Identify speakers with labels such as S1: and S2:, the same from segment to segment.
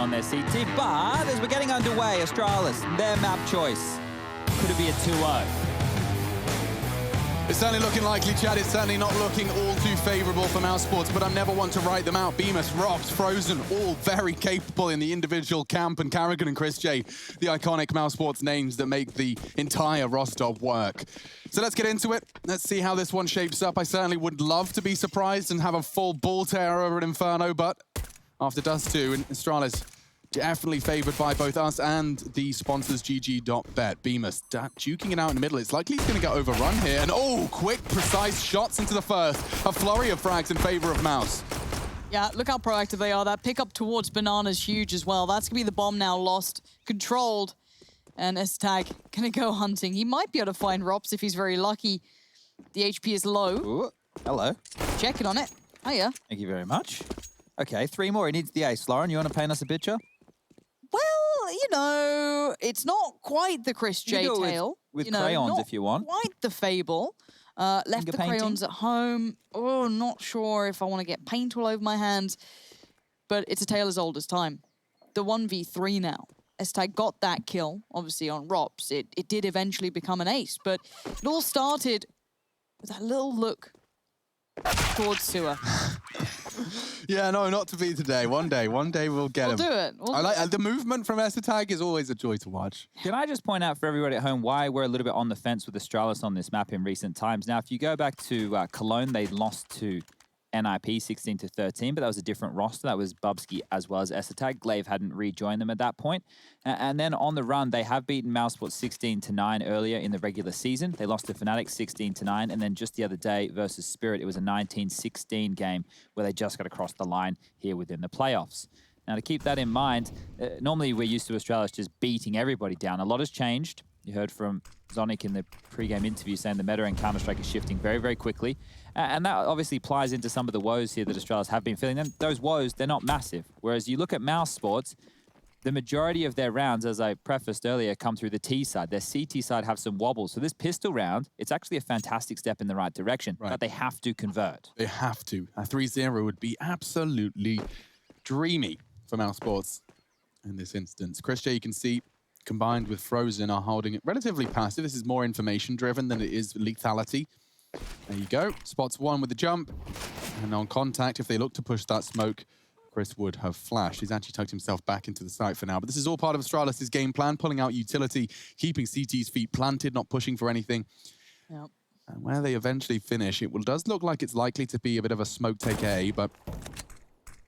S1: on their CT, but as we're getting underway, Astralis, their map choice. Could it be a 2-0?
S2: It's certainly looking likely, Chad. It's certainly not looking all too favorable for mousesports, but I'm never one to write them out. Bemis, Robs, Frozen, all very capable in the individual camp, and Carrigan and Chris J, the iconic mousesports names that make the entire roster work. So let's get into it. Let's see how this one shapes up. I certainly would love to be surprised and have a full ball tear over at Inferno, but after Dust 2, and Astralis definitely favored by both us and the sponsors GG.bet. Bemis juking it out in the middle. It's likely he's going to get overrun here. And oh, quick, precise shots into the first. A flurry of frags in favor of Mouse.
S3: Yeah, look how proactive they are. That pickup towards Banana's huge as well. That's going to be the bomb now lost, controlled. And S-Tag going to go hunting. He might be able to find Rops if he's very lucky. The HP is low.
S1: Ooh, hello.
S3: Checking on it. Hiya.
S1: Thank you very much. Okay, 3 more. He needs the ace. Lauren, you want to paint us a picture?
S3: Well, you know, it's not quite the Chris J tale.
S1: With
S3: you know,
S1: crayons
S3: not
S1: if you want.
S3: Quite the Fable. Left the crayons at home. Oh, not sure if I want to get paint all over my hands. But it's a tale as old as time. The 1v3 now. S-Tag got that kill, obviously, on Rops. It did eventually become an ace, but it all started with that little look towards Sewer.
S2: Yeah, no, not to be today. One day we'll get him.
S3: We'll do it.
S2: I like the movement from S-Tag is always a joy to watch.
S1: Can I just point out for everybody at home why we're a little bit on the fence with Astralis on this map in recent times? Now, if you go back to Cologne, they lost to NIP 16-13, but that was a different roster. That was Bubsky as well as S-Tag. Glaive hadn't rejoined them at that point. And then on the run, they have beaten mousesports 16-9 earlier in the regular season. They lost to Fnatic 16-9, and then just the other day versus Spirit, it was a 19-16 game where they just got across the line here within the playoffs. Now, to keep that in mind, normally we're used to Astralis just beating everybody down. A lot has changed. You heard from Zonic in the pre-game interview saying the meta in Counter-Strike is shifting very, very quickly. And that obviously plies into some of the woes here that Astralis have been feeling. And those woes, they're not massive. Whereas you look at mousesports, the majority of their rounds, as I prefaced earlier, come through the T side. Their CT side have some wobbles. So this pistol round, it's actually a fantastic step in the right direction. Right. But they have to convert.
S2: They have to. A 3-0 would be absolutely dreamy for mousesports in this instance. Chris J, you can see, combined with Frozen, are holding it relatively passive. This is more information-driven than it is lethality. There you go. Spots one with the jump. And on contact, if they look to push that smoke, Chris would have flashed. He's actually tucked himself back into the site for now. But this is all part of Astralis' game plan, pulling out utility, keeping CT's feet planted, not pushing for anything.
S3: Yep.
S2: And where they eventually finish, it does look like it's likely to be a bit of a smoke take A, but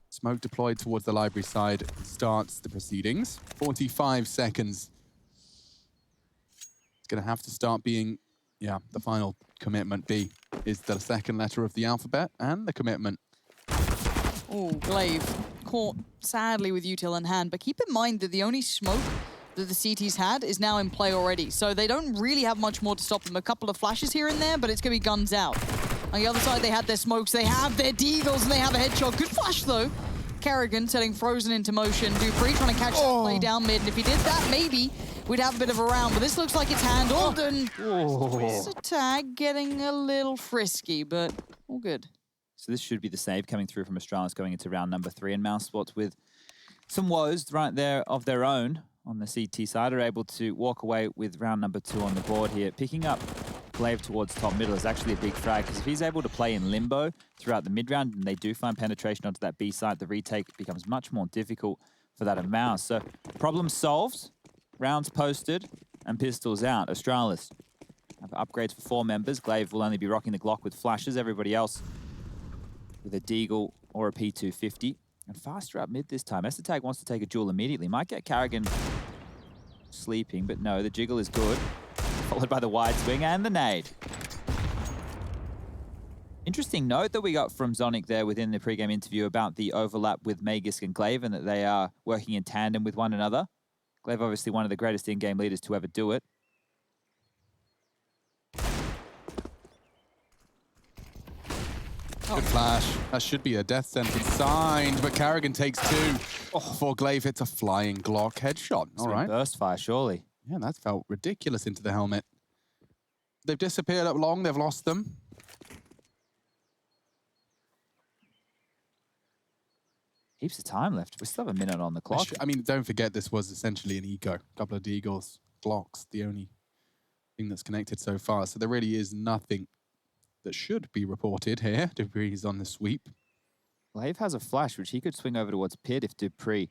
S2: smoke deployed towards the library side starts the proceedings. 45 seconds. It's going to have to start being, yeah, the final commitment. B is the second letter of the alphabet and the commitment.
S3: Oh, Glaive caught sadly with util in hand, but keep in mind that the only smoke that the CT's had is now in play already, so they don't really have much more to stop them. A couple of flashes here and there, but it's going to be guns out. On the other side, they had their smokes, they have their deagles, and they have a headshot. Good flash, though. Carrigan setting Frozen into motion. Dupree trying to catch that play down mid, and if he did that, maybe we'd have a bit of a round, but this looks like it's handled, and S-Tag getting a little frisky, but all good.
S1: So this should be the save coming through from Astralis going into round number 3, and mousesports with some woes right there of their own on the CT side are able to walk away with round number 2 on the board here. Picking up Glaive towards top middle is actually a big frag, because if he's able to play in limbo throughout the mid-round and they do find penetration onto that B side, the retake becomes much more difficult for that of Mouse. So problem solved, rounds posted, and pistols out. Astralis have upgrades for 4 members. Glaive will only be rocking the Glock with flashes. Everybody else with a Deagle or a P250. And faster up mid this time. S-Tag wants to take a duel immediately. Might get Carrigan sleeping, but no, the jiggle is good. Followed by the wide swing and the nade. Interesting note that we got from Zonic there within the pre-game interview about the overlap with Magisk and Glaive and that they are working in tandem with one another. Glaive obviously one of the greatest in-game leaders to ever do it.
S2: Good flash. That should be a death sentence signed, but Carrigan takes 2 before Glaive hits a flying Glock headshot. All right.
S1: Burst fire, surely.
S2: Yeah, that felt ridiculous into the helmet. They've disappeared up long. They've lost them.
S1: Heaps of time left. We still have a minute on the clock.
S2: I mean, don't forget this was essentially an eco. A couple of Deagles, Glocks, the only thing that's connected so far. So there really is nothing that should be reported here. Dupree's on the sweep.
S1: Glaive has a flash, which he could swing over towards Pit if Dupree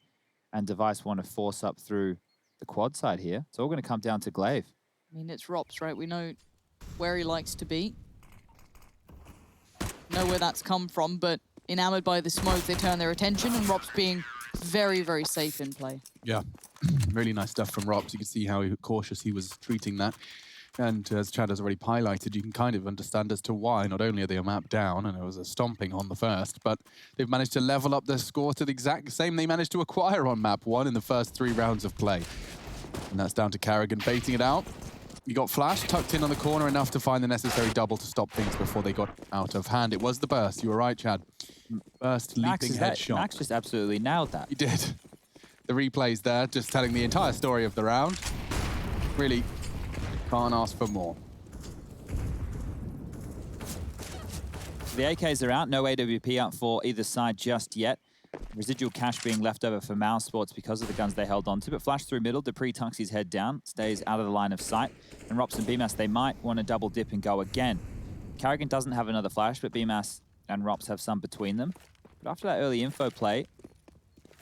S1: and Device want to force up through the quad side here. It's all going to come down to Glaive.
S3: I mean, it's Rops, right? We know where he likes to be. Know where that's come from, but enamored by the smoke, they turn their attention, and Rops being very, very safe in play.
S2: Yeah, really nice stuff from Rops. You can see how cautious he was treating that. And as Chad has already highlighted, you can kind of understand as to why. Not only are they a map down, and it was a stomping on the first, but they've managed to level up their score to the exact same they managed to acquire on map 1 in the first 3 rounds of play. And that's down to Carrigan baiting it out. You got Flash tucked in on the corner enough to find the necessary double to stop things before they got out of hand. It was the burst. You were right, Chad. Burst, leaping headshot.
S1: Max just absolutely nailed that.
S2: He did. The replays there, just telling the entire story of the round. Really can't ask for more.
S1: The AKs are out. No AWP out for either side just yet. Residual cash being left over for mousesports because of the guns they held on to. But Flash through middle. Dupree tucks his head down, stays out of the line of sight. And Rops and BMAS, they might want to double dip and go again. Carrigan doesn't have another flash, but BMAS and Rops have some between them. But after that early info play,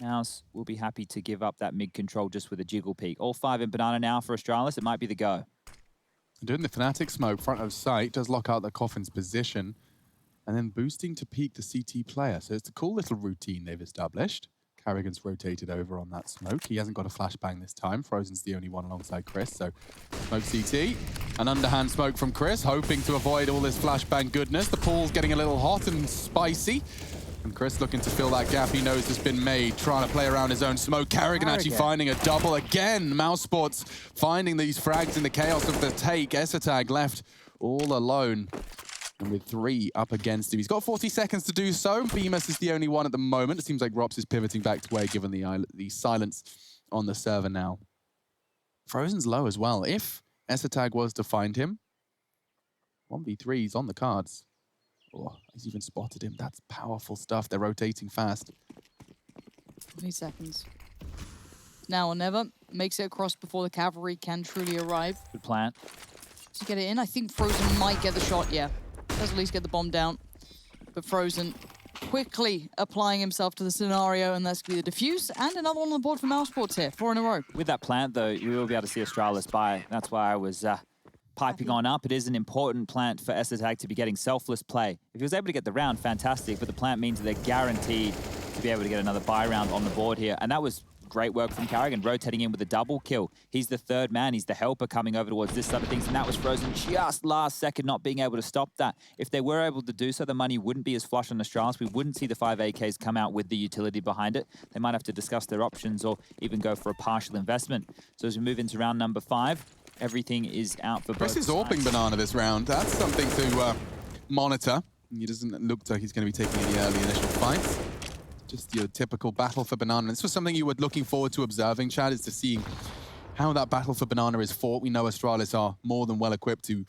S1: Mouse will be happy to give up that mid control just with a jiggle peek. All 5 in Banana now for Astralis. It might be the go.
S2: Doing the Fnatic smoke front of sight does lock out the Coffin's position, and then boosting to peek the CT player. So it's a cool little routine they've established. Carrigan's rotated over on that smoke. He hasn't got a flashbang this time. Frozen's the only one alongside Chris, so smoke CT. An underhand smoke from Chris, hoping to avoid all this flashbang goodness. The pool's getting a little hot and spicy. And Chris looking to fill that gap he knows has been made, trying to play around his own smoke. Carrigan actually finding a double again. mousesports finding these frags in the chaos of the take. Esatag left all alone. And with 3 up against him. He's got 40 seconds to do so. Bemis is the only one at the moment. It seems like Rops is pivoting back to way given the silence on the server now. Frozen's low as well. If Esatag was to find him, 1v3 he's on the cards. Oh, he's even spotted him. That's powerful stuff. They're rotating fast.
S3: 20 seconds. Now or never. Makes it across before the cavalry can truly arrive.
S1: Good plant.
S3: To get it in, I think Frozen might get the shot, yeah. Does at least get the bomb down. But Frozen quickly applying himself to the scenario, and that's going to be the defuse. And another one on the board for mousesports here, 4 in a row.
S1: With that plant, though, you will be able to see Astralis by. That's why I was piping on up. It is an important plant for Esatag to be getting selfless play. If he was able to get the round, fantastic, but the plant means they're guaranteed to be able to get another buy round on the board here. And that was great work from Carrigan, rotating in with a double kill. He's the 3rd man. He's the helper coming over towards this side of things, and that was Frozen just last second, not being able to stop that. If they were able to do so, the money wouldn't be as flush on Astralis. We wouldn't see the 5 AKs come out with the utility behind it. They might have to discuss their options or even go for a partial investment. So as we move into round number 5, everything is out for both sides.
S2: Chris is AWPing Banana this round. That's something to monitor. He doesn't look like he's going to be taking any early initial fights. Just your typical battle for Banana. This was something you were looking forward to observing, Chad, is to seeing how that battle for Banana is fought. We know Astralis are more than well equipped to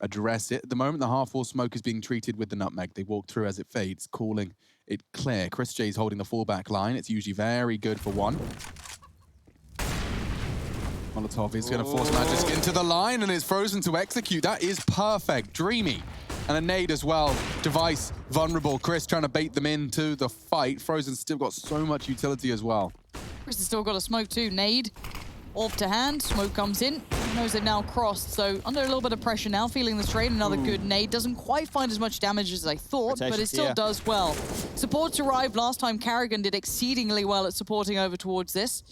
S2: address it. At the moment, the half-wall smoke is being treated with the nutmeg. They walk through as it fades, calling it clear. Chris J's holding the fallback line. It's usually very good for 1. Molotov is going to force Magisk into the line, and it's Frozen to execute. That is perfect. Dreamy. And a nade as well. Device vulnerable. Chris trying to bait them into the fight. Frozen's still got so much utility as well.
S3: Chris has still got a smoke too. Nade, off to hand. Smoke comes in. He knows they've now crossed. So under a little bit of pressure now, feeling the strain. Another good nade. Doesn't quite find as much damage as I thought, but it still does well. Supports arrived. Last time Carrigan did exceedingly well at supporting over towards this.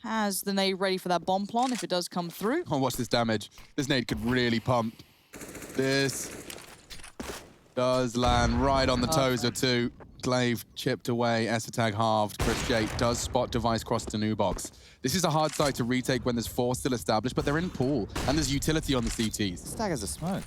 S3: Has the nade ready for that bomb plant if it does come through.
S2: Oh, watch this damage. This nade could really pump. This does land right on the toes of 2. Glaive chipped away, Esatag halved. Chris J does spot Device cross to new box. This is a hard site to retake when there's 4 still established, but they're in pool, and there's utility on the CTs.
S1: Stag has a smoke.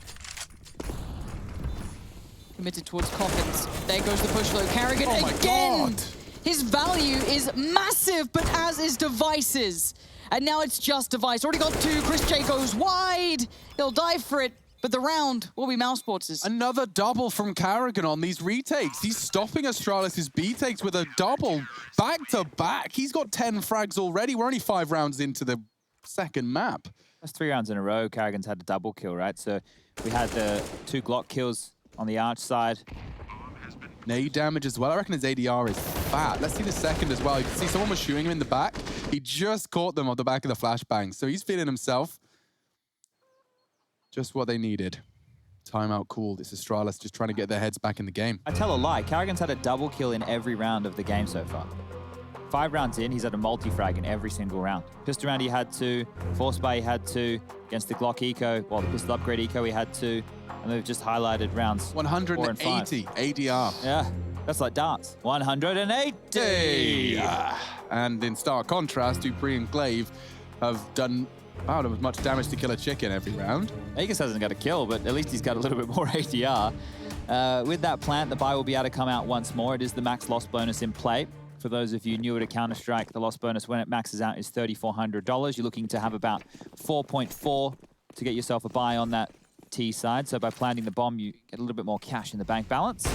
S3: Committed towards Coffins. There goes the push low. Carrigan
S2: oh
S3: again!
S2: God.
S3: His value is massive, but as is Device's. And now it's just Device. Already got 2. Chris J goes wide. He'll dive for it. But the round will be mousesports'.
S2: Another double from Carrigan on these retakes. He's stopping Astralis' B takes with a double back to back. He's got 10 frags already. We're only 5 rounds into the second map.
S1: That's 3 rounds in a row. Carrigan's had a double kill, right? So we had the 2 Glock kills on the arch side.
S2: Nade damage as well. I reckon his ADR is fat. Let's see the second as well. You can see someone was shooting him in the back. He just caught them off the back of the flashbang. So he's feeling himself. Just what they needed. Timeout called. It's Astralis just trying to get their heads back in the game.
S1: I tell a lie. Carrigan's had a double kill in every round of the game so far. 5 rounds in, he's had a multi-frag in every single round. Pistol round he had 2, Force Buy he had 2, against the Glock Eco, well, the Pistol Upgrade Eco he had 2, and they've just highlighted rounds
S2: 180 ADR.
S1: Yeah, that's like darts. 180!
S2: Yeah. And in stark contrast, Dupree and Glaive have done about as much damage to kill a chicken every round.
S1: Aegis hasn't got a kill, but at least he's got a little bit more ADR. With that plant, the buy will be able to come out once more. It is the max loss bonus in play. For those of you newer to Counter-Strike, the loss bonus when it maxes out is $3,400. You're looking to have about 4.4 to get yourself a buy on that T side. So by planting the bomb, you get a little bit more cash in the bank balance.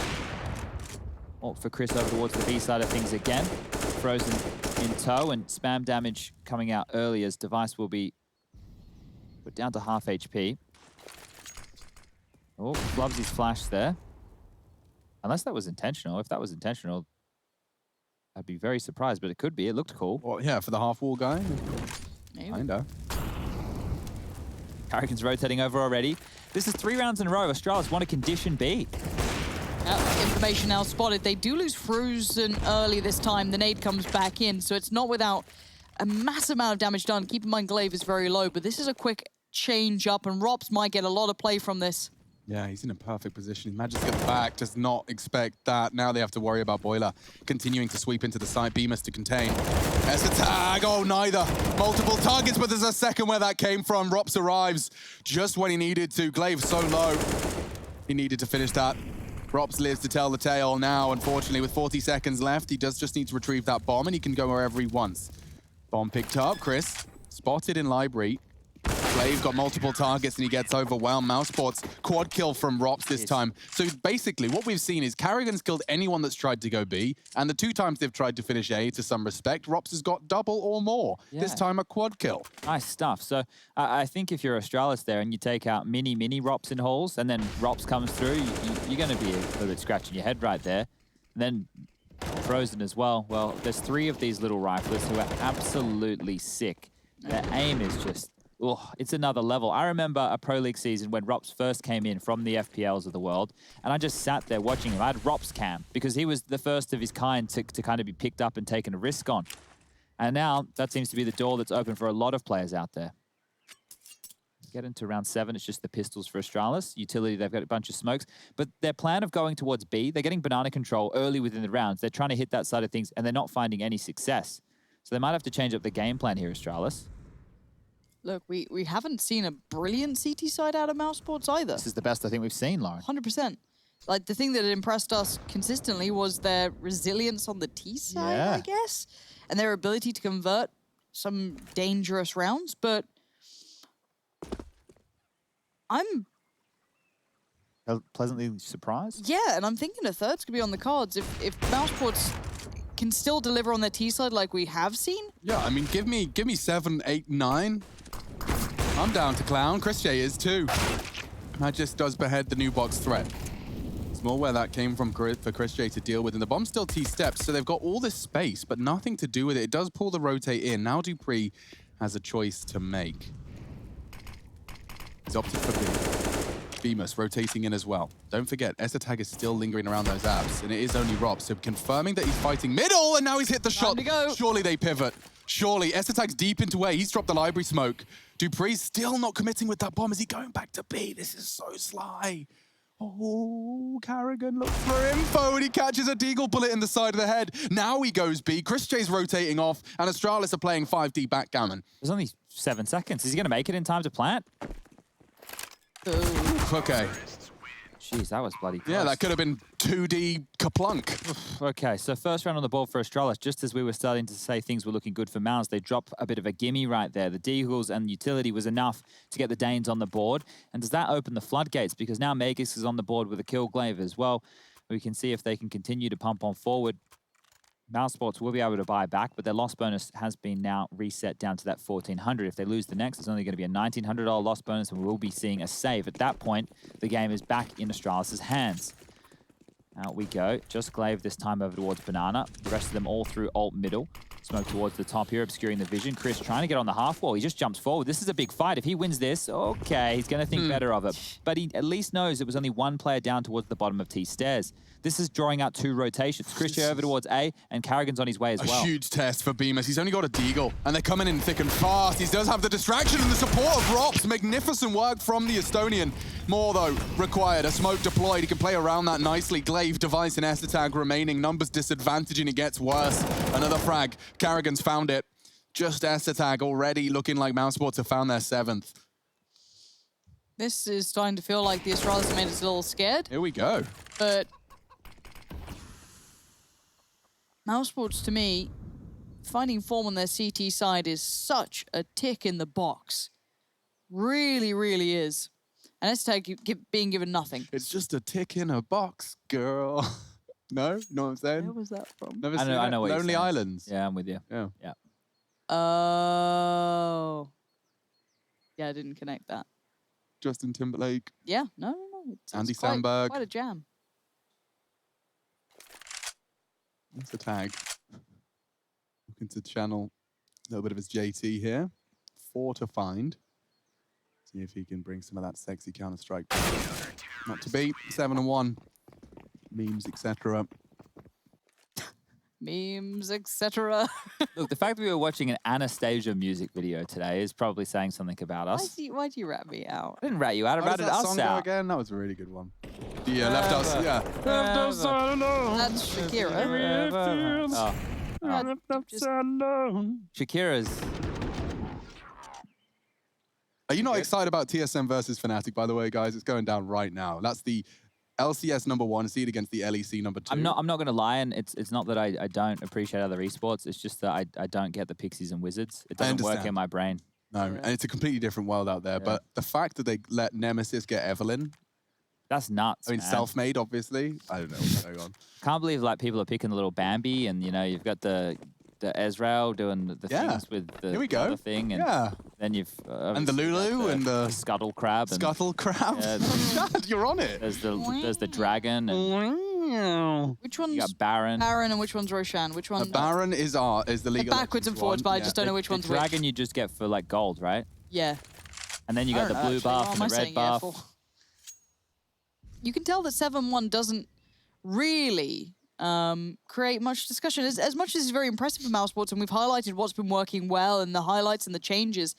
S1: For Chris over towards the B side of things again. Frozen in tow and spam damage coming out early as device will be put down to half HP. Oh, loves his flash there. Unless that was intentional. If that was intentional, I'd be very surprised, but it could be. It looked cool.
S2: Well, yeah, for the half-wall guy.
S3: Maybe.
S2: Kinda.
S1: Carrigan's rotating over already. This is 3 rounds in a row. Astralis won a condition B.
S3: Information now spotted. They do lose Frozen early this time. The nade comes back in, so it's not without a massive amount of damage done. Keep in mind, Glaive is very low, but this is a quick change up, and Rops might get a lot of play from this.
S2: Yeah, he's in a perfect position. He manages to get back, does not expect that. Now they have to worry about Boiler continuing to sweep into the side. Bemis to contain. There's a tag. Oh, neither. Multiple targets, but there's a second where that came from. Rops arrives just when he needed to. Glaive so low. He needed to finish that. Rops lives to tell the tale now. Unfortunately, with 40 seconds left, he does just need to retrieve that bomb, and he can go wherever he wants. Bomb picked up. Chris spotted in library. Glaive got multiple targets and he gets overwhelmed. mousesports quad kill from Rops this time. So basically what we've seen is Carrigan's killed anyone that's tried to go B, and the 2 times they've tried to finish A to some respect, Rops has got double or more. Yeah. This time a quad kill.
S1: Nice stuff. So I think if you're Astralis there and you take out mini Rops in holes and then Rops comes through, you're going to be a little bit scratching your head right there. And then Frozen as well. Well, there's 3 of these little riflers who are absolutely sick. Their aim is just... oh, it's another level. I remember a Pro League season when Rops first came in from the FPLs of the world, and I just sat there watching him. I had Rops cam because he was the first of his kind to kind of be picked up and taken a risk on. And now that seems to be the door that's open for a lot of players out there. Get into round 7, it's just the pistols for Astralis. Utility, they've got a bunch of smokes. But their plan of going towards B, they're getting banana control early within the rounds. They're trying to hit that side of things, and they're not finding any success. So they might have to change up the game plan here, Astralis.
S3: Look, we haven't seen a brilliant CT side out of mousesports either.
S1: This is the best I think we've seen, Lauren.
S3: 100%. Like, the thing that impressed us consistently was their resilience on the T side,
S1: Yeah.
S3: I guess, and their ability to convert some dangerous rounds, but I'm...
S1: pleasantly surprised?
S3: yeah, and I'm thinking a third's gonna be on the cards. If mousesports can still deliver on their T side like we have seen.
S2: Yeah, I mean, give me 7, 8, 9. I'm down to clown. Chris J is too. That just does behead the new box threat. It's more where that came from for Chris J to deal with. And the bomb's still T steps, so they've got all this space, but nothing to do with it. It does pull the rotate in. Now Dupree has a choice to make. He's opted for B. Bemis rotating in as well. Don't forget, Tag is still lingering around those apps, and it is only Rob, so confirming that he's fighting middle, and now he's hit the shot.
S3: to go.
S2: Surely they pivot. Surely. Tag's deep into A. He's dropped the library smoke. Dupree's still not committing with that bomb. Is he going back to B? This is so sly. Oh, Carrigan looks for info, and he catches a deagle bullet in the side of the head. Now he goes B. Chris J's rotating off, and Astralis are playing 5D backgammon.
S1: There's only 7 seconds. Is he going to make it in time to plant?
S2: Okay.
S1: Jeez, that was bloody close.
S2: Yeah, that could have been 2D kaplunk.
S1: Okay, so first round on the board for Astralis. Just as we were starting to say things were looking good for Mouse, they drop a bit of a gimme right there. The Deagles and utility was enough to get the Danes on the board. And does that open the floodgates? Because now Magus is on the board with a kill glaive as well. We can see if they can continue to pump on forward. mousesports will be able to buy back, but their loss bonus has been now reset down to that 1,400. If they lose the next, it's only going to be a $1,900 loss bonus, and we'll be seeing a save. At that point, the game is back in Astralis' hands. Out we go. Just glaive this time over towards Banana. The rest of them all through alt middle. Smoke towards the top here, obscuring the vision. Chris trying to get on the half wall. He just jumps forward. This is a big fight. If he wins this, okay, he's going to think better of it. But he at least knows it was only one player down towards the bottom of T stairs. This is drawing out 2 rotations. Chris over towards A, and Carrigan's on his way as well.
S2: A huge test for Bemis. He's only got a Deagle, and they're coming in thick and fast. He does have the distraction and the support of Rops. Magnificent work from the Estonian. More, though, required. A smoke deployed. He can play around that nicely. Glaive, Device, and Tag remaining. Numbers disadvantage, and it gets worse. Another frag. Carrigan's found it. Just Tag already looking like mousesports have found their 7th.
S3: This is starting to feel like the Astralis made us a little scared.
S2: Here we go.
S3: But mousesports, to me, finding form on their CT side is such a tick in the box. Really, really is. And Tag being given nothing.
S2: It's just a tick in a box, girl. No? You know what I'm saying?
S3: Where was that from?
S2: Never
S1: I
S2: seen
S1: know
S2: it?
S1: what you're
S2: Lonely
S1: saying.
S2: Islands.
S1: Yeah, I'm with you.
S2: Yeah.
S1: Yeah.
S3: Oh. Yeah, I didn't connect that.
S2: Justin Timberlake.
S3: Yeah, no.
S2: Andy
S3: quite,
S2: Sandberg.
S3: Quite a jam.
S2: That's a tag. Looking to channel a little bit of his JT here. 4 to find. See if he can bring some of that sexy Counter-Strike. Not to beat. 7 and 1. Memes, etc.
S3: Memes, etc.
S1: Look, the fact that we were watching an Anastasia music video today is probably saying something about us.
S3: Why'd you rat me out?
S1: I didn't rat you out. I ratted us out.
S2: Again? That was a really good one. Yeah, left us. Yeah.
S1: Left us alone.
S3: That's Shakira.
S1: Oh. Shakira's.
S2: Are you not excited about TSM versus Fnatic, by the way, guys? It's going down right now. That's the LCS #1, seed against the LEC #2.
S1: I'm not going to lie, and it's not that I don't appreciate other esports. It's just that I don't get the Pixies and Wizards. It doesn't work in my brain.
S2: No, and it's a completely different world out there. But the fact that they let Nemesis get Evelyn,
S1: that's nuts.
S2: I mean,
S1: man.
S2: self-made, obviously. I don't know what's going on.
S1: Can't believe like people are picking the little Bambi, and you know you've got the Ezreal doing the things with the
S2: Here we go.
S1: other thing, and then you've
S2: and the Lulu and the
S1: Scuttle Crab. And,
S2: Scuttle Crab. Chad, you're on it.
S1: There's the dragon. And
S3: which one's
S1: you got Baron?
S3: Baron and which one's Roshan? Which one?
S2: Baron is the legal.
S3: Backwards and forwards, but I just don't know which one's which.
S1: Dragon you just get for like gold, right?
S3: Yeah.
S1: And then you got the blue buff and the red buff.
S3: You can tell that 7-1 doesn't really create much discussion. As much as it's very impressive for mousesports, and we've highlighted what's been working well and the highlights and the changes,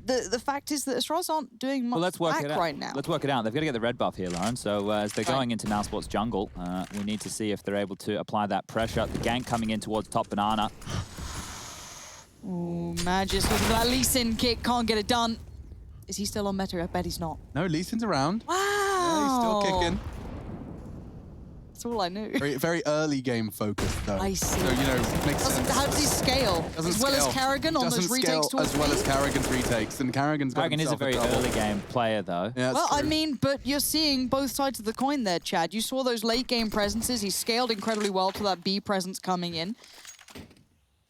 S3: the fact is that Astralis aren't doing much right now.
S1: Let's work it out. They've got to get the red buff here, Lauren. So as they're going into mousesports jungle, we need to see if they're able to apply that pressure. The gank coming in towards top Banana.
S3: Ooh, Magis with that Lee Sin kick, can't get it done. Is he still on meta? I bet he's not.
S2: No, Lee Sin's around.
S3: Wow.
S2: Yeah, he's still kicking.
S3: That's all I knew.
S2: Very early game focused, though.
S3: I see.
S2: So, you know, makes sense.
S3: How does he scale? As well as Carrigan on those retakes towards
S2: as well as Carrigan's retakes, and Carrigan
S1: is a very early game player, though.
S2: Yeah,
S3: well, I mean, but you're seeing both sides of the coin there, Chad. You saw those late game presences. He scaled incredibly well to that B presence coming in.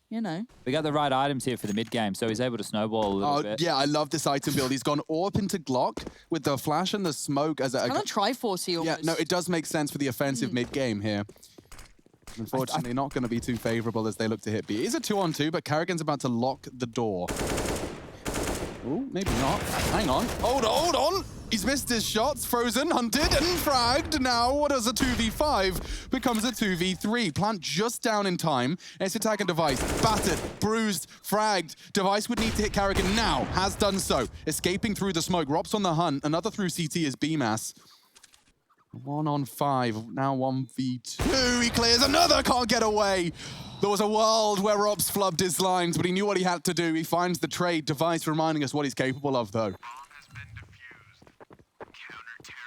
S3: You know.
S1: We got the right items here for the mid game, so he's able to snowball a little bit.
S2: Yeah, I love this item build. He's gone AWP into Glock with the flash and the smoke as a
S3: kind of Triforce almost.
S2: Yeah, no, it does make sense for the offensive mid game here. Unfortunately, not going to be too favorable as they look to hit B. It is a 2-on-2, but Carrigan's about to lock the door. Ooh, maybe not. Hang on. Hold on. He's missed his shots, frozen, hunted, and fragged. Now, what is a 2v5 becomes a 2v3. Plant just down in time. Tag and Device, battered, bruised, fragged. Device would need to hit Carrigan now, has done so. Escaping through the smoke, Rops on the hunt. Another through CT is BMAS. 1-on-5, now 1v2. He clears another, can't get away. There was a world where Rops flubbed his lines, but he knew what he had to do. He finds the trade. Device reminding us what he's capable of, though.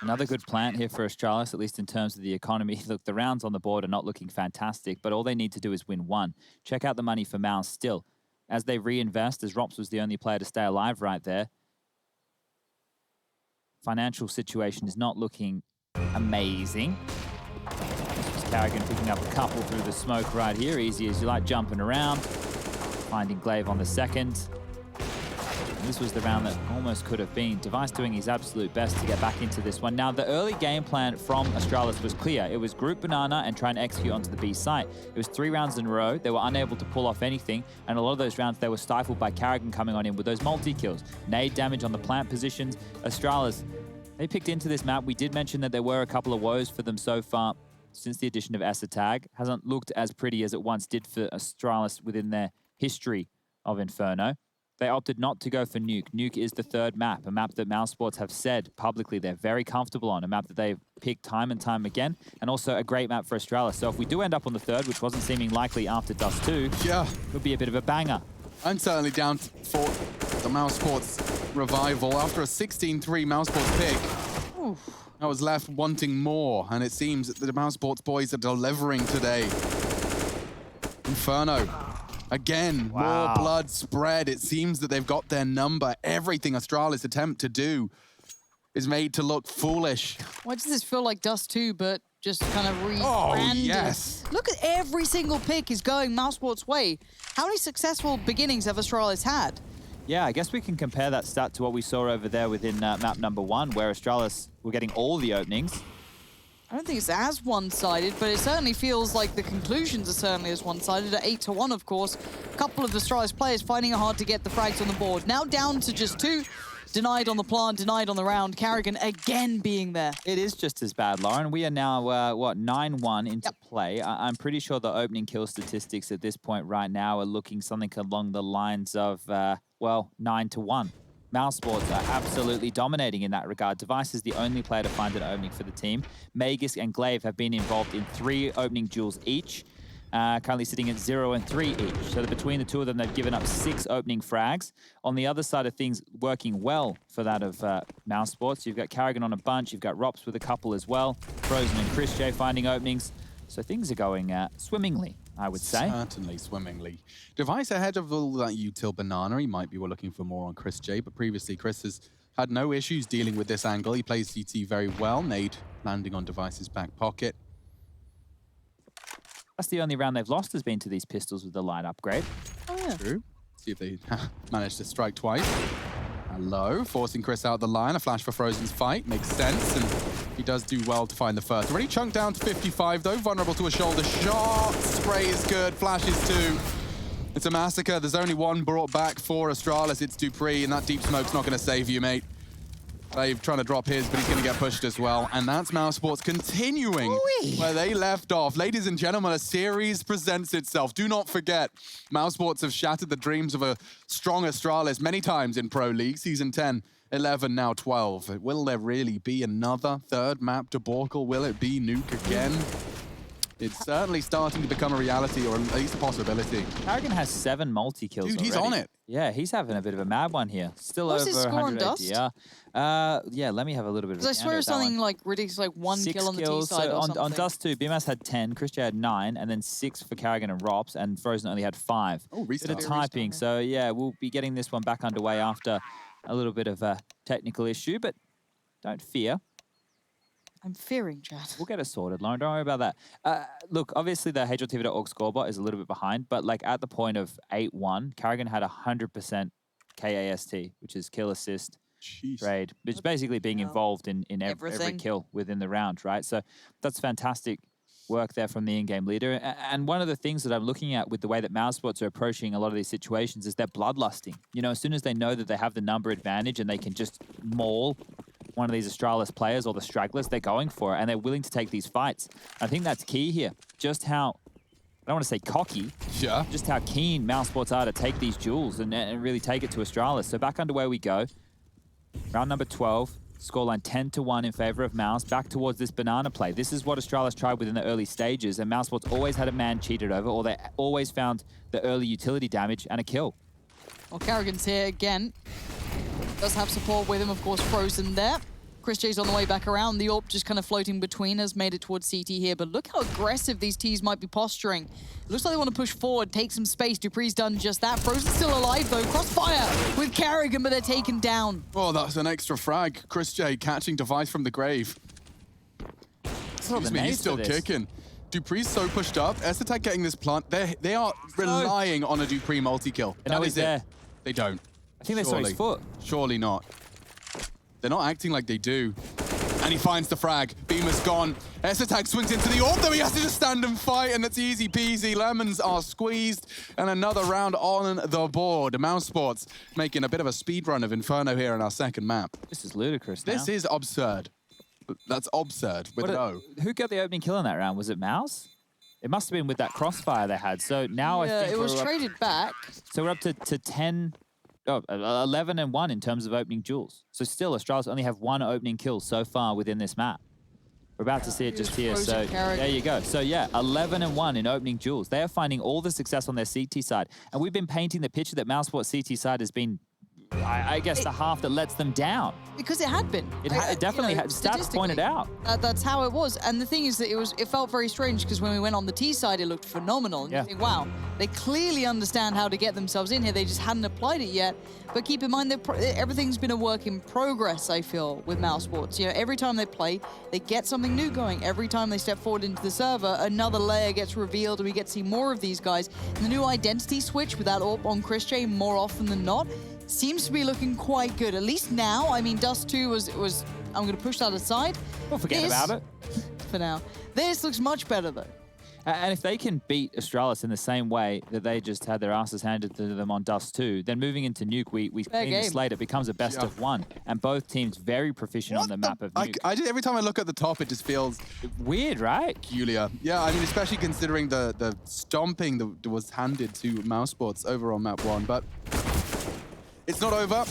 S1: Another good plant here for Astralis, at least in terms of the economy. Look, the rounds on the board are not looking fantastic, but all they need to do is win one. Check out the money for Mouse still. As they reinvest, as Rops was the only player to stay alive right there, financial situation is not looking amazing. Carrigan picking up a couple through the smoke right here. Easy as you like, jumping around. Finding Glaive on the second. And this was the round that almost could have been. Device doing his absolute best to get back into this one. Now, the early game plan from Astralis was clear. It was group banana and try and execute onto the B site. It was 3 rounds in a row. They were unable to pull off anything. And a lot of those rounds, they were stifled by Carrigan coming on in with those multi-kills. Nade damage on the plant positions. Astralis, they picked into this map. We did mention that there were a couple of woes for them so far since the addition of Tag. Hasn't looked as pretty as it once did for Astralis within their history of Inferno. They opted not to go for Nuke. Nuke is the third map, a map that mousesports have said publicly they're very comfortable on, a map that they've picked time and time again, and also a great map for Astralis. So if we do end up on the third, which wasn't seeming likely after Dust 2, it would be a bit of a banger.
S2: I'm certainly down for the mousesports revival. After a 16-3 mousesports pick, I was left wanting more, and it seems that the mousesports boys are delivering today. Inferno. Again, more blood spread. It seems that they've got their number. Everything Astralis attempt to do is made to look foolish.
S3: Why does this feel like Dust 2, but just kind of rebranded?
S2: Oh, yes.
S3: Look at every single pick is going mousesports' way. How many successful beginnings have Astralis had?
S1: Yeah, I guess we can compare that stat to what we saw over there within map number 1, where Astralis were getting all the openings.
S3: I don't think it's as one-sided, but it certainly feels like the conclusions are certainly as one-sided. At 8-1, of course, a couple of the Astralis players finding it hard to get the frags on the board. Now down to just 2. Denied on the plant, denied on the round. Carrigan again being there.
S1: It is just as bad, Lauren. We are now, 9-1 into play. I'm pretty sure the opening kill statistics at this point right now are looking something along the lines of, 9-1. mousesports are absolutely dominating in that regard. Device is the only player to find an opening for the team. Magus and Glaive have been involved in 3 opening duels each. Currently sitting at 0 and 3 each. So that between the two of them, they've given up 6 opening frags. On the other side of things, working well for that of mousesports. You've got Carrigan on a bunch. You've got Rops with a couple as well. Frozen and Chris J finding openings. So things are going swimmingly, I would say.
S2: Certainly swimmingly. Device ahead of all that util banana. He might be looking for more on Chris J, but previously Chris has had no issues dealing with this angle. He plays CT very well. Nade landing on Device's back pocket.
S1: That's the only round they've lost has been to these pistols with the light upgrade.
S3: Oh, yeah.
S2: True. See if they manage to strike twice. Hello, forcing Chris out the line. A flash for Frozen's fight. Makes sense, and he does do well to find the first. Already chunked down to 55, though. Vulnerable to a shoulder shot. Spray is good. Flash is 2. It's a massacre. There's only one brought back for Astralis. It's Dupree, and that deep smoke's not going to save you, mate. They're trying to drop his, but he's going to get pushed as well. And that's mousesports continuing where they left off. Ladies and gentlemen, a series presents itself. Do not forget, mousesports have shattered the dreams of a strong Astralis many times in Pro League. Season 10, 11, now 12. Will there really be another third map debacle? Will it be Nuke again? It's certainly starting to become a reality, or at least a possibility.
S1: Carrigan has 7 multi-kills
S2: Dude, he's
S1: already.
S2: on it.
S1: Yeah, he's having a bit of a mad one here. Still
S3: What's
S1: over
S3: his score on
S1: 100
S3: Dust?
S1: Yeah, let me have a little bit of a
S3: Because I swear it's something like ridiculous, like 1
S1: 6
S3: kill on the T
S1: kills.
S3: side
S1: So
S3: or something.
S1: on Dust 2, BMS had 10, Chris J had 9, and then 6 for Carrigan and Rops, and Frozen only had 5.
S2: Oh,
S1: Bit
S2: restart.
S1: of typing. So yeah, we'll be getting this one back underway after a little bit of a technical issue, but don't fear.
S3: I'm fearing, Chad.
S1: We'll get it sorted, Lauren. Don't worry about that. Look, obviously the HLTV.org scoreboard is a little bit behind, but like at the point of 8-1, Carrigan had 100% KAST, which is kill assist trade, which is basically being involved in every kill within the round, right? So that's fantastic work there from the in-game leader. And one of the things that I'm looking at with the way that mousesports are approaching a lot of these situations is they're bloodlusting. You know, as soon as they know that they have the number advantage and they can just maul one of these Astralis players or the stragglers, they're going for it, and they're willing to take these fights. I think that's key here. Just how, I don't want to say cocky, just how keen mousesports are to take these duels and really take it to Astralis. So back underway we go. Round number 12, scoreline 10-1 in favor of Mouse. Back towards this banana play. This is what Astralis tried within the early stages, and mousesports always had a man cheated over, or they always found the early utility damage and a kill.
S3: Well, Carrigan's here again. Does have support with him, of course, Frozen there. Chris J's on the way back around. The AWP just kind of floating between has made it towards CT here. But look how aggressive these Ts might be posturing. It looks like they want to push forward, take some space. Dupree's done just that. Frozen's still alive, though. Crossfire with Carrigan, but they're taken down.
S2: Oh, that's an extra frag. Chris J catching Device from the grave. Excuse me, he's still kicking. Dupree's so pushed up. Essetag getting this plant. They are relying on a Dupree multi-kill.
S1: That is it.
S2: They don't.
S1: I think they saw his foot.
S2: Surely not. They're not acting like they do. And he finds the frag. Beamer's gone. Essetag swings into the AWP, though he has to just stand and fight, and it's easy peasy. Lemons are squeezed, and another round on the board. mousesports making a bit of a speed run of Inferno here in our second map.
S1: This is ludicrous now.
S2: This is absurd. That's absurd with an O.
S1: Who got the opening kill in that round? Was it Mouse? It must have been with that crossfire they had. So now I think
S3: it was traded back.
S1: So we're up to 11-1 in terms of opening duels. So still, Astralis only have 1 opening kill so far within this map. We're about to see it just here. So there you go. So yeah, 11-1 in opening duels. They are finding all the success on their CT side. And we've been painting the picture that mousesports CT side has been, I guess, the half that lets them down.
S3: Because it had been.
S1: It definitely had. Stats pointed out.
S3: That's how it was. And the thing is that it felt very strange because when we went on the T side, it looked phenomenal. And you think, wow, they clearly understand how to get themselves in here. They just hadn't applied it yet. But keep in mind that everything's been a work in progress, I feel, with mousesports. You know, every time they play, they get something new going. Every time they step forward into the server, another layer gets revealed and we get to see more of these guys. And the new identity switch with that AWP on Chris J more often than not seems to be looking quite good. At least now. I mean, Dust 2 was I'm going to push that aside.
S1: We'll forget about it.
S3: For now. This looks much better, though.
S1: And if they can beat Astralis in the same way that they just had their asses handed to them on Dust 2, then moving into Nuke, we clean the slate. It becomes a best of 1. And both teams very proficient on the map of Nuke.
S2: Every time I look at the top, it just feels
S1: weird, right?
S2: Peculiar. Yeah, I mean, especially considering the stomping that was handed to mousesports over on map 1. But it's not over.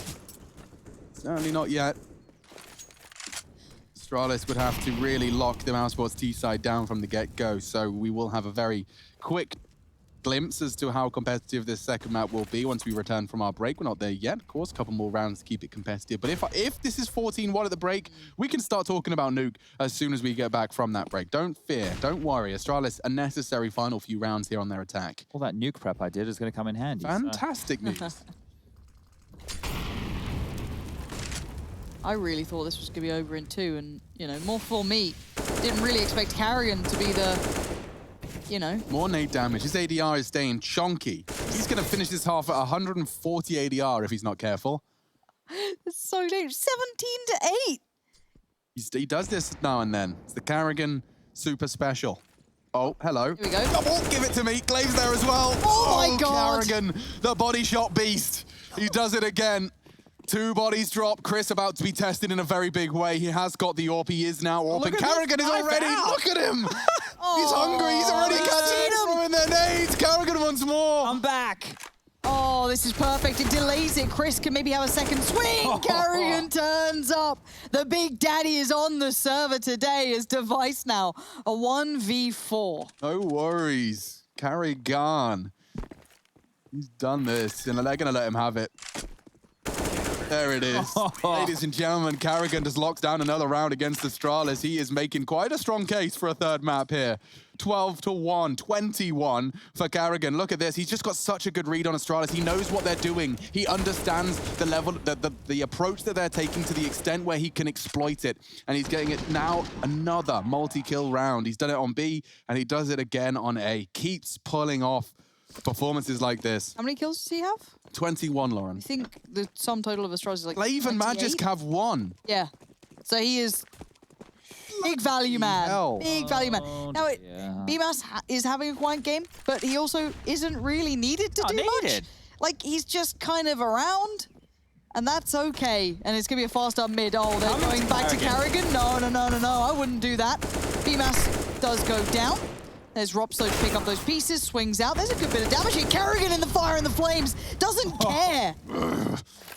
S2: Certainly not yet. Astralis would have to really lock the mousesports T side down from the get-go, so we will have a very quick glimpse as to how competitive this second map will be once we return from our break. We're not there yet, of course, a couple more rounds to keep it competitive. But if this is 14-1 at the break, we can start talking about Nuke as soon as we get back from that break. Don't fear, don't worry. Astralis, a necessary final few rounds here on their attack.
S1: All that Nuke prep I did is going to come in handy.
S2: Fantastic news.
S3: I really thought this was going to be over in 2, and, you know, more for me. Didn't really expect Carrigan to be the, you know. More
S2: nade damage. His ADR is staying chonky. He's going to finish this half at 140 ADR if he's not careful.
S3: It's so dangerous. 17-8.
S2: He does this now and then. It's the Carrigan super special. Oh, hello.
S3: Here we go.
S2: Double, give it to me. Glaive's there as well.
S3: Oh my God.
S2: Carrigan, the body shot beast. He does it again. 2 bodies drop. Chris about to be tested in a very big way. He has got the AWP. He is now AWP. And Carrigan is already... Look at him! He's hungry. He's already catching them in their nades. Carrigan wants more.
S1: I'm back.
S3: Oh, this is perfect. It delays it. Chris can maybe have a second swing. Carrigan turns up. The big daddy is on the server today as Device now. A 1v4.
S2: No worries. Carrigan. He's done this, and they're going to let him have it. There it is. Ladies and gentlemen, Carrigan just locks down another round against Astralis. He is making quite a strong case for a third map here. 12-1, 21 for Carrigan. Look at this. He's just got such a good read on Astralis. He knows what they're doing. He understands the level, the approach that they're taking to the extent where he can exploit it. And he's getting it now, another multi-kill round. He's done it on B, and he does it again on A. Keeps pulling off performances like this.
S3: How many kills does he have?
S2: 21, Lauren.
S3: I think the sum total of Astralis is like
S2: Glaive and Magisk have 1.
S3: Yeah. So he is big value man.
S2: Hell.
S3: Big value man. Now, BMAS is having a quiet game, but he also isn't really needed to do much. Like, he's just kind of around, and that's okay. And it's going to be a fast up mid. Oh, they're going back to Carrigan. No. I wouldn't do that. BMAS does go down. There's Ropso to pick up those pieces, swings out. There's a good bit of damage here. Karrigan in the fire and the flames. Doesn't care.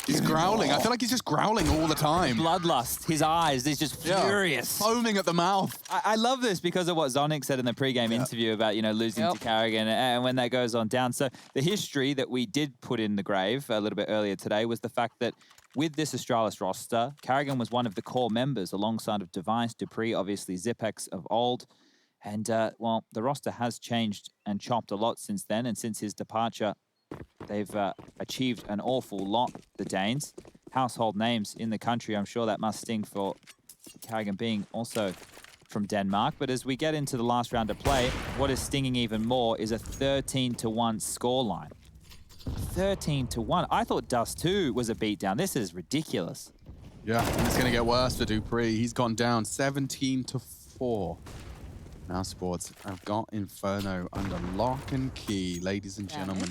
S2: He's growling. I feel like he's just growling all the time.
S1: Bloodlust, his eyes, he's just furious.
S2: Foaming at the mouth.
S1: I love this because of what Zonic said in the pre-game interview about, you know, losing to Karrigan and when that goes on down. So the history that we did put in the grave a little bit earlier today was the fact that with this Astralis roster, Karrigan was one of the core members alongside of Device, Dupree, obviously Zipex of old. And, well, the roster has changed and chopped a lot since then. And since his departure, they've achieved an awful lot, the Danes. Household names in the country. I'm sure that must sting for Karrigan being also from Denmark. But as we get into the last round of play, what is stinging even more is a 13-1 scoreline. 13-1. I thought Dust 2 was a beatdown. This is ridiculous.
S2: Yeah, and it's going to get worse for Dupree. He's gone down 17-4. mousesports have got Inferno under lock and key, ladies and gentlemen.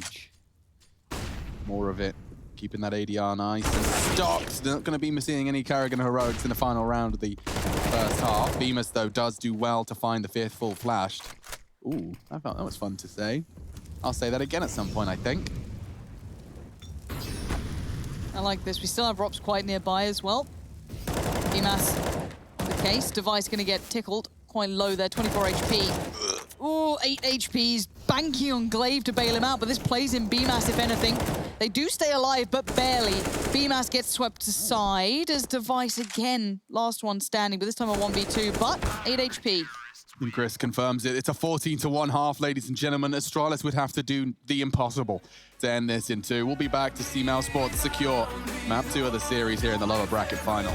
S2: More of it. Keeping that ADR nice and stocked. They're not going to be seeing any Karrigan heroics in the final round of the first half. Bemis, though, does do well to find the 5th full flashed. Ooh, I thought that was fun to say. I'll say that again at some point, I think.
S3: I like this. We still have Rops quite nearby as well. Bemas on the case. Device going to get tickled. Quite low there, 24 HP. Ooh, 8 HPs. Banking on Glaive to bail him out, but this plays in Bemas, if anything. They do stay alive, but barely. Bemas gets swept aside as Device again. Last one standing, but this time a 1v2, but 8 HP.
S2: And Chris confirms it. It's a 14-1 half, ladies and gentlemen. Astralis would have to do the impossible to end this in 2. We'll be back to see mousesports secure map 2 of the series here in the lower bracket final.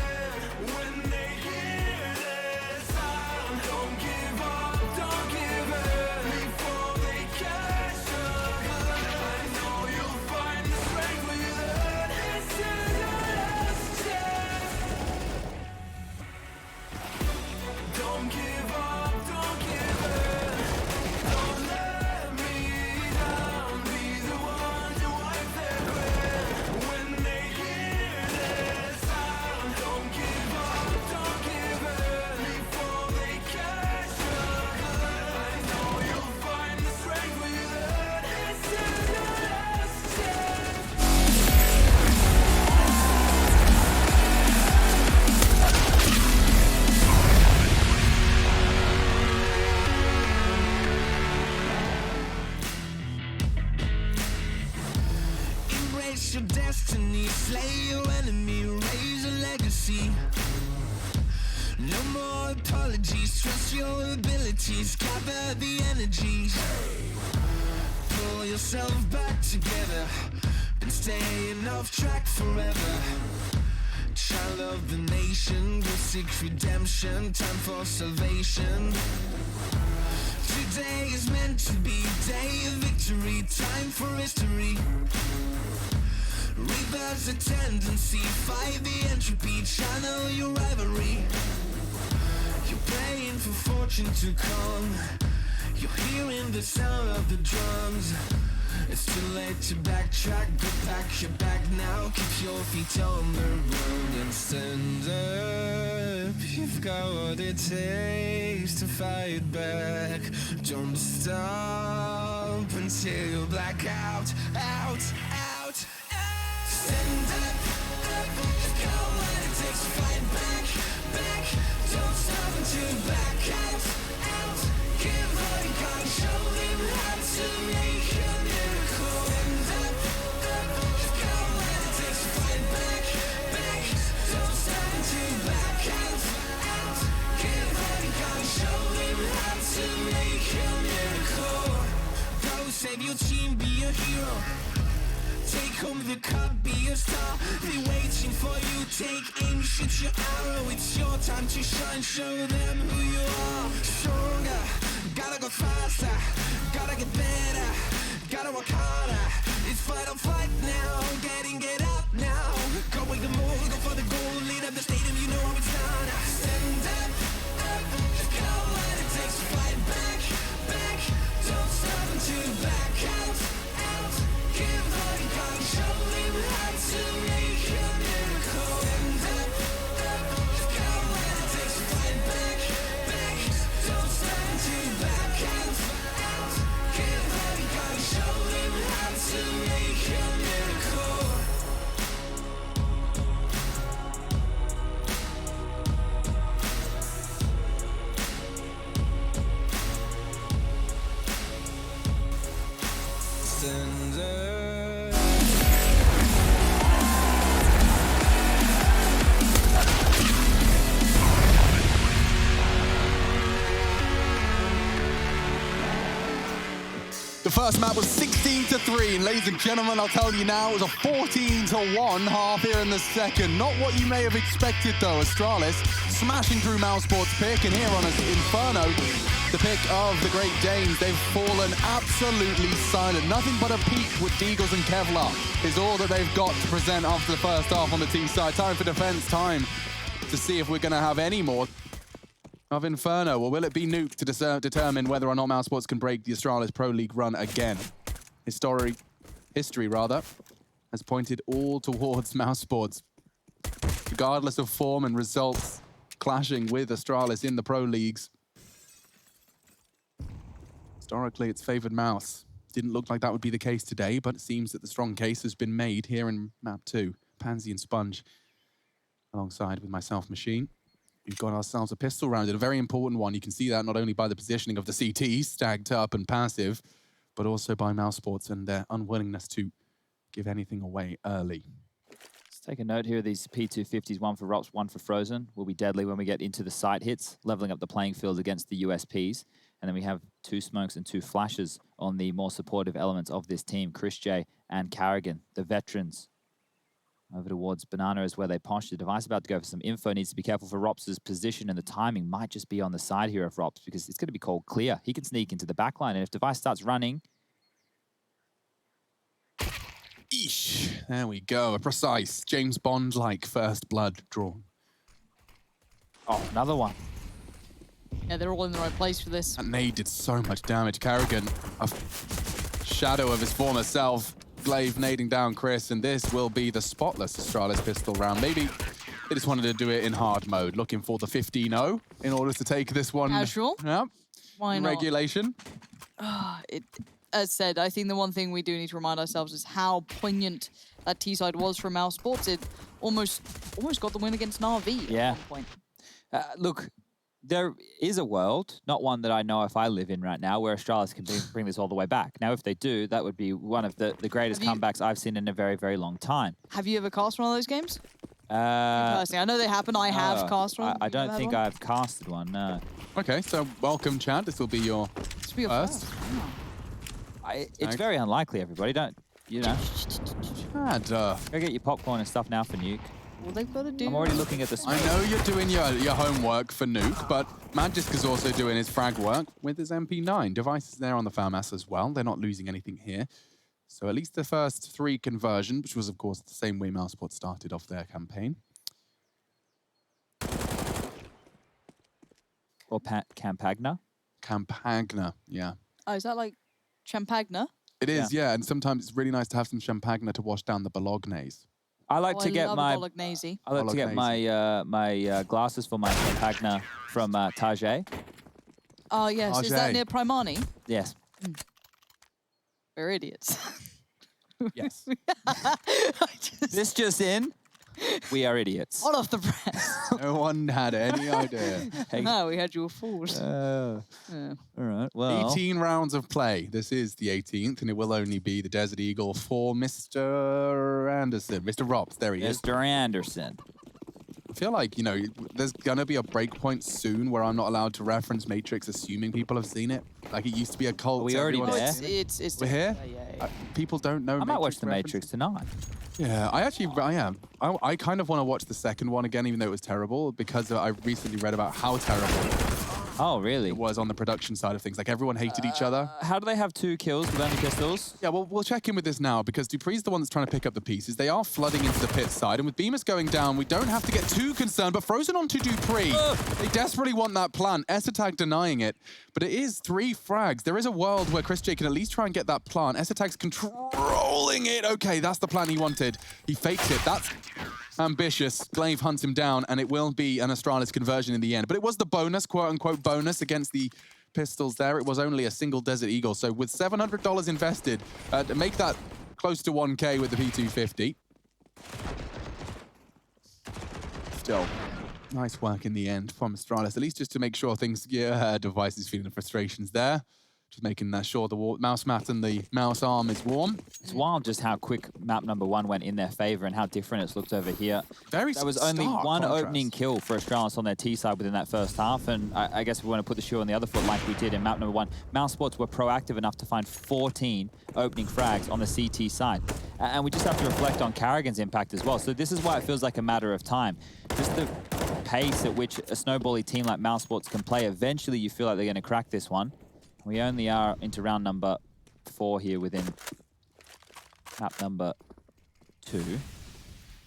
S4: Your destiny, slay your enemy, raise a legacy. No more apologies, trust your abilities, gather the energies. Pull yourself back together, been staying off track forever. Child of the nation, go seek redemption, time for salvation. Today is meant to be day of victory, time for history. Reverse the tendency, fight the entropy, channel your rivalry. You're praying for fortune to come, you're hearing the sound of the drums. It's too late to backtrack, go pack your bag now, keep your feet on the road and stand up. You've got what it takes to fight back. Don't stop until you black out, out. Stand up, you've got what it takes to fight back. Don't stop until you back out. Give all you got, show them how to make a miracle. Stand up, you've got what it takes to fight back. Don't stop until you back out. Give all you got, show them how to make a miracle. Go save your team, be a hero. Take home the cup, be a star. They're waiting for you, take aim, shoot your arrow. It's your time to shine, show them who you are. Stronger, gotta go faster, gotta get better, gotta work harder. It's fight or flight now, get up now. Go with the move, go for the goal, lead up the stadium, you know how it's done. Stand up, you've got what it takes to fight back. Don't stop until you back out. Give all you got, show them how to make a miracle. Stand up, you've got what it takes to fight back. Don't stop until you back out.
S2: first map was 16-3, and ladies and gentlemen, I'll tell you now, it was a 14-1 half here in the second. Not what you may have expected though. Astralis smashing through mousesports' pick, and here on Inferno, the pick of the Great Danes, they've fallen absolutely silent. Nothing but a peak with Deagles and Kevlar is all that they've got to present after the first half on the T side. Time for defense, time to see if we're going to have any more of Inferno, or will it be Nuke to determine whether or not mousesports can break the Astralis Pro League run again? History has pointed all towards mousesports, regardless of form and results, clashing with Astralis in the Pro Leagues. Historically, it's favored Mouse. Didn't look like that would be the case today, but it seems that the strong case has been made here in map 2. Pansy and Sponge, alongside with myself, Machine. We've got ourselves a pistol round, and a very important one. You can see that not only by the positioning of the CT, stacked up and passive, but also by mousesports and their unwillingness to give anything away early.
S1: Let's take a note here of these P250s, one for Rops, one for Frozen. Will be deadly when we get into the site hits, leveling up the playing field against the USPs. And then we have 2 smokes and 2 flashes on the more supportive elements of this team, Chris J and Carrigan, the veterans. Over towards Banana is where they posh. The device about to go for some info. Needs to be careful for Rops' position, and the timing might just be on the side here of Rops because it's going to be called clear. He can sneak into the back line, and if device starts running...
S2: Eesh, there we go. A precise James Bond-like first blood drawn.
S1: Oh, another one.
S3: Yeah, they're all in the right place for this.
S2: That nade did so much damage. Carrigan, a shadow of his former self. Glaive nading down Chris, and this will be the spotless Astralis pistol round. Maybe they just wanted to do it in hard mode, looking for the 15-0 in order to take this one.
S3: Casual?
S2: Yeah.
S3: Why not?
S2: Regulation.
S3: As said, I think the one thing we do need to remind ourselves is how poignant that T-side was for mousesports. It almost got the win against Na'Vi
S1: Yeah.
S3: at one point.
S1: Look, there is a world, not one that I know if I live in right now, where Astralis can bring this all the way back. Now, if they do, that would be one of the greatest comebacks I've seen in a very, very long time.
S3: Have you ever cast one of those games? Personally, I know they happen. I have cast one.
S1: I don't think I've casted one, no.
S2: Okay, so welcome, Chad. This will be your
S3: This will be your
S2: first.
S1: It's very unlikely, everybody. Don't, you know.
S2: Chad,
S1: Go get your popcorn and stuff now for Nuke.
S3: Well, they've got to do.
S1: I'm already looking at the smoke.
S2: I know you're doing your homework for Nuke, but Magisk is also doing his frag work with his MP9. Device is there on the FAMAS as well. They're not losing anything here. So at least the first 3 conversion, which was, of course, the same way mousesports started off their campaign.
S1: Or Campagna.
S2: Campagna, yeah.
S3: Oh, is that like Champagna?
S2: It is, yeah. And sometimes it's really nice to have some Champagna to wash down the Bolognaise.
S1: I like to
S3: I
S1: get
S3: love
S1: my
S3: Bolognese.
S1: I like to get my glasses for my Campagna from Tajay.
S3: Oh, yes. Is that
S2: Tajay.
S3: near Primani?
S1: Yes.
S3: We're idiots.
S2: Yes.
S1: This just in. We are idiots.
S3: Hot off the press.
S2: No one had any idea.
S1: Hey.
S3: No, we had you fooled.
S1: All right. Well,
S2: 18 rounds of play. This is the 18th, and it will only be the Desert Eagle for Mr. Anderson. Mr. Rops, there he is.
S1: Mr. Anderson.
S2: I feel like, you know, there's going to be a breakpoint soon where I'm not allowed to reference Matrix assuming people have seen it. Like it used to be a cult.
S1: We already
S2: everyone-
S1: there.
S3: It's
S2: We're here?
S3: Yeah.
S2: People don't know
S1: I might watch The
S2: references.
S1: Matrix tonight.
S2: Yeah, I am. I kind of want to watch the second one again, even though it was terrible, because I recently read about how terrible
S1: Oh, really?
S2: it was on the production side of things. Like everyone hated each other.
S1: How do they have 2 kills with only pistols?
S2: Yeah, well, we'll check in with this now because Dupree's the one that's trying to pick up the pieces. They are flooding into the pit side, and with Bemis going down, we don't have to get too concerned, but Frozen onto Dupree. They desperately want that plant. Esatag denying it, but it is 3 frags. There is a world where Chris J can at least try and get that plant. Esatag's controlling it. Okay, that's the plan he wanted. He faked it. That's ambitious. Glaive hunts him down, and it will be an Astralis conversion in the end. But it was the bonus, quote-unquote bonus, against the pistols there. It was only a single Desert Eagle. So with $700 invested, to make that close to 1K with the P250. Still, nice work in the end from Astralis, at least just to make sure things, yeah, Device is feeling the frustrations there. Just making sure the mouse mat and the mouse arm is warm.
S1: It's wild just how quick map number 1 went in their favor and how different it's looked over here.
S2: Very
S1: There was only
S2: stark
S1: one
S2: contrast.
S1: opening kill for Astralis on their T side within that first half, and I guess if we want to put the shoe on the other foot like we did in map number 1, mousesports were proactive enough to find 14 opening frags on the CT side. And we just have to reflect on Carrigan's impact as well. So this is why it feels like a matter of time. Just the pace at which a snowbally team like mousesports can play, eventually you feel like they're going to crack this one. We only are into round number 4 here within map number 2.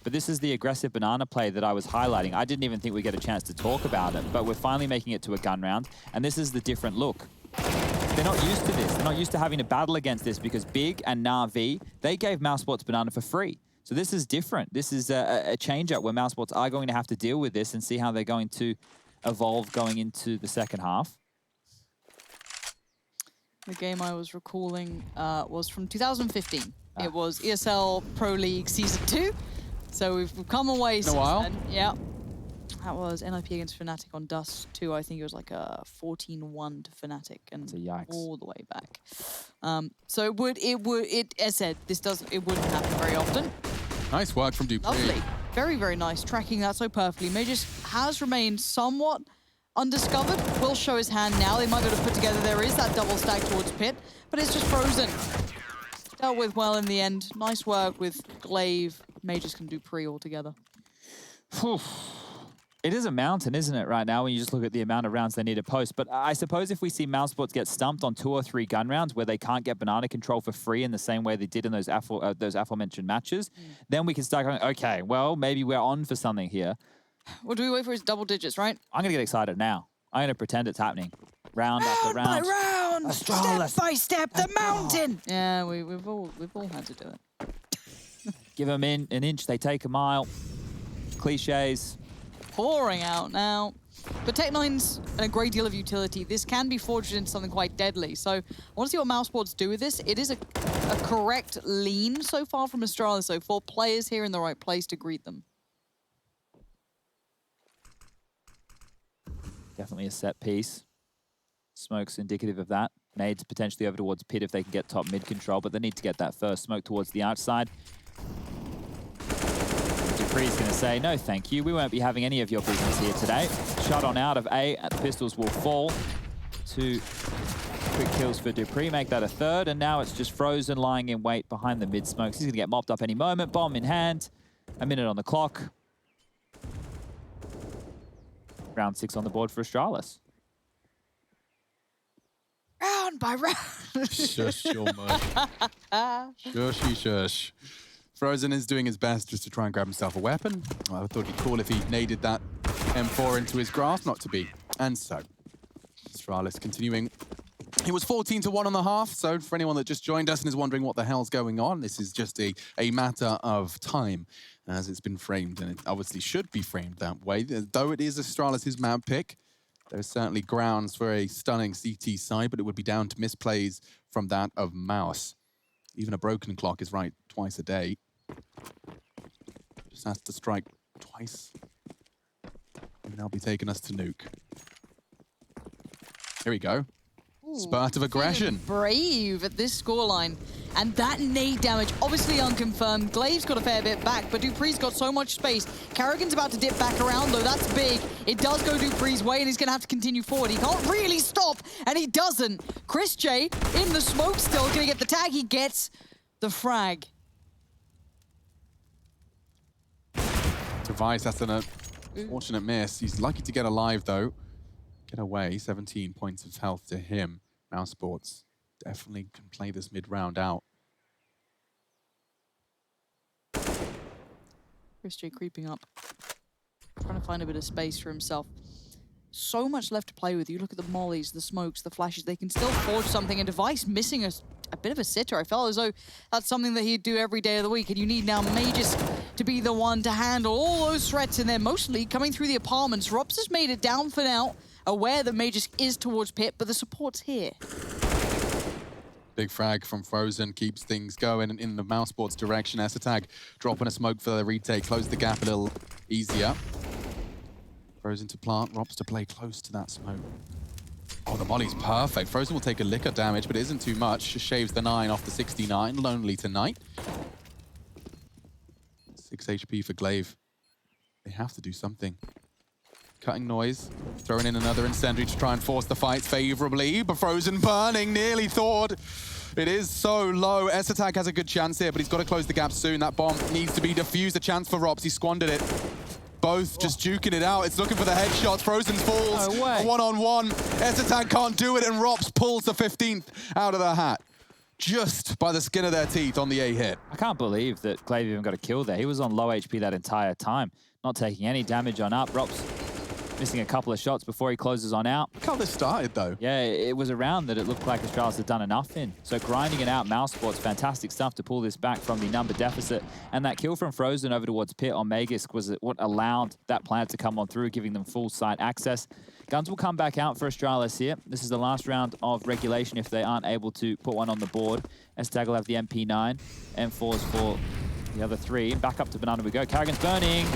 S1: But this is the aggressive banana play that I was highlighting. I didn't even think we'd get a chance to talk about it, but we're finally making it to a gun round, and this is the different look. They're not used to this. They're not used to having to battle against this because Big and Na'Vi, they gave mousesports banana for free. So this is different. This is a change-up where mousesports are going to have to deal with this and see how they're going to evolve going into the second half.
S3: The game I was recalling was from 2015. It was ESL Pro League Season 2. So we've come away since then. Yeah. That was NIP against Fnatic on Dust 2. I think it was like a 14-1 to Fnatic and all the way back. So it as I said, it wouldn't happen very often.
S2: Nice work from Dupree.
S3: Lovely. Very, very nice. Tracking that so perfectly. Magus has remained somewhat undiscovered. Will show his hand now. They might be able to put together. There is that double stack towards Pit, but it's just frozen. Dealt with well in the end. Nice work with Glaive. Magus can do pre all together.
S1: It is a mountain, isn't it, right now, when you just look at the amount of rounds they need to post. But I suppose if we see mousesports get stumped on 2 or 3 gun rounds where they can't get banana control for free in the same way they did in those aforementioned matches, then we can start going, okay, well, maybe we're on for something here.
S3: Well, do we wait for his double digits, right?
S1: I'm going to get excited now. I'm going to pretend it's happening. Round after round.
S3: By round,
S1: Astralis.
S3: step by step, the mountain. Yeah, we've all had to do it.
S1: Give them in an inch, they take a mile. Cliches.
S3: Pouring out now. But Tech9's a great deal of utility. This can be forged into something quite deadly. So I want to see what mousesports do with this. It is a correct lean so far from Astralis. So 4 players here in the right place to greet them.
S1: Definitely a set piece. Smoke's indicative of that. Nades potentially over towards Pit if they can get top mid control, but they need to get that first. Smoke towards the outside. Dupree's going to say, no thank you, we won't be having any of your business here today. Shot on out of A, the pistols will fall. 2 quick kills for Dupree, make that a 3rd, and now it's just Frozen lying in wait behind the mid smokes. He's going to get mopped up any moment, bomb in hand, a minute on the clock. Round 6 on the board for Astralis.
S3: Round by round.
S2: Shush your mouth. Shushy shush. Frozen is doing his best just to try and grab himself a weapon. I thought it'd be cool if he naded that M4 into his grasp, not to be. And so, Astralis continuing. It was 14-1 on the half, so for anyone that just joined us and is wondering what the hell's going on, this is just a matter of time as it's been framed, and it obviously should be framed that way. Though it is Astralis' map pick, there's certainly grounds for a stunning CT side, but it would be down to misplays from that of Mouse. Even a broken clock is right twice a day. Just has to strike twice. And that'll be taking us to nuke. Here we go. Spurt of aggression.
S3: Brave at this scoreline. And that nade damage, obviously unconfirmed. Glaive's got a fair bit back, but Dupree's got so much space. Carrigan's about to dip back around, though. That's big. It does go Dupree's way, and he's going to have to continue forward. He can't really stop, and he doesn't. Chris J in the smoke still, going to get the tag. He gets the frag.
S2: Device, that's an unfortunate miss. He's lucky to get alive, though. Get away, 17 points of health to him. mousesports definitely can play this mid-round out.
S3: Chris J creeping up. Trying to find a bit of space for himself. So much left to play with. You look at the mollies, the smokes, the flashes. They can still forge something. And Device missing a bit of a sitter. I felt as though that's something that he'd do every day of the week. And you need now Magus to be the one to handle all those threats. And they're mostly coming through the apartments. Robs has made it down for now. Aware that Magus is towards Pit, but the support's here.
S2: Big frag from Frozen keeps things going in the mousesports direction. Esatag dropping a smoke for the retake. Close the gap a little easier. Frozen to plant. Robs to play close to that smoke. Oh, the volley's perfect. Frozen will take a lick of damage, but it isn't too much. Just shaves the 9 off the 69. Lonely tonight. 6 HP for Glaive. They have to do something. Cutting noise. Throwing in another incendiary to try and force the fight favorably. But Frozen burning, nearly thawed. It is so low. S-Attack has a good chance here, but he's got to close the gap soon. That bomb needs to be defused. A chance for Rops. He squandered it. Both just juking it out. It's looking for the headshots. Frozen falls.
S1: No way.
S2: A one-on-one. S-Attack can't do it, and Rops pulls the 15th out of the hat. Just by the skin of their teeth on the A hit.
S1: I can't believe that Glaive even got a kill there. He was on low HP that entire time, not taking any damage on up. Rops missing a couple of shots before he closes on out.
S2: Look how this started, though.
S1: Yeah, it was a round that it looked like Astralis had done enough in. So grinding it out, mousesports, fantastic stuff to pull this back from the number deficit. And that kill from Frozen over towards Pit on Magisk was what allowed that plant to come on through, giving them full site access. Guns will come back out for Astralis here. This is the last round of regulation if they aren't able to put one on the board. S-Tag will have the MP9. M4s for the other 3. Back up to Banana we go. Carrigan's burning.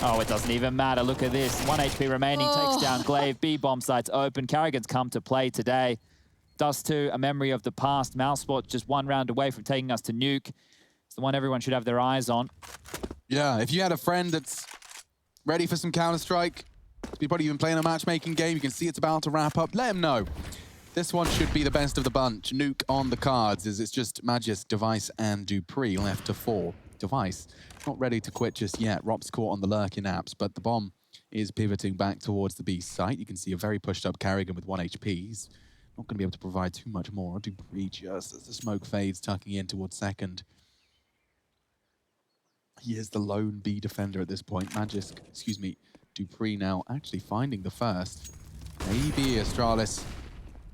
S1: Oh, it doesn't even matter. Look at this. 1 HP remaining. Takes down Glaive. B-bomb sites open. Carrigan's come to play today. Dust 2, a memory of the past. Mousesport just 1 round away from taking us to Nuke. It's the one everyone should have their eyes on.
S2: Yeah, if you had a friend that's ready for some Counter-Strike, you're probably even playing a matchmaking game, you can see it's about to wrap up, let him know. This one should be the best of the bunch. Nuke on the cards, as it's just Magisk, Device, and Dupree left to 4. Device not ready to quit just yet. Rob's caught on the lurk in apps, but the bomb is pivoting back towards the B site. You can see a very pushed up Carrigan with 1 HP. He's not going to be able to provide too much more. Dupree just as the smoke fades, tucking in towards second. He is the lone B defender at this point. Magisk, excuse me, Dupree now actually finding the first. Maybe Astralis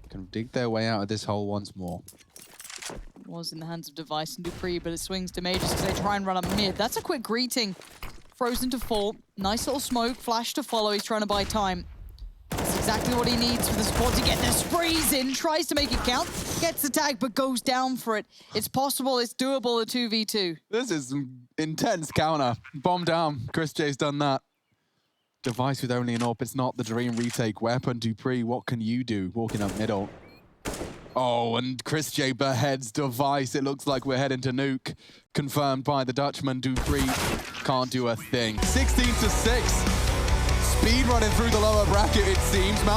S2: can dig their way out of this hole once more.
S3: It was in the hands of Device and Dupree, but it swings to Majors because they try and run up mid. That's a quick greeting. Frozen to fall. Nice little smoke. Flash to follow. He's trying to buy time. That's exactly what he needs for the squad to get their sprays in. Tries to make it count. Gets the tag, but goes down for it. It's possible. It's doable, a 2v2.
S2: This is some intense counter. Bomb down. Chris J's done that. Device with only an AWP. It's not the dream retake weapon. Dupree, what can you do? Walking up middle. Oh, and Chris J beheads Device. It looks like we're heading to Nuke. Confirmed by the Dutchman. Dupree can't do a thing. 16-6. Speed running through the lower bracket, it seems. Mouse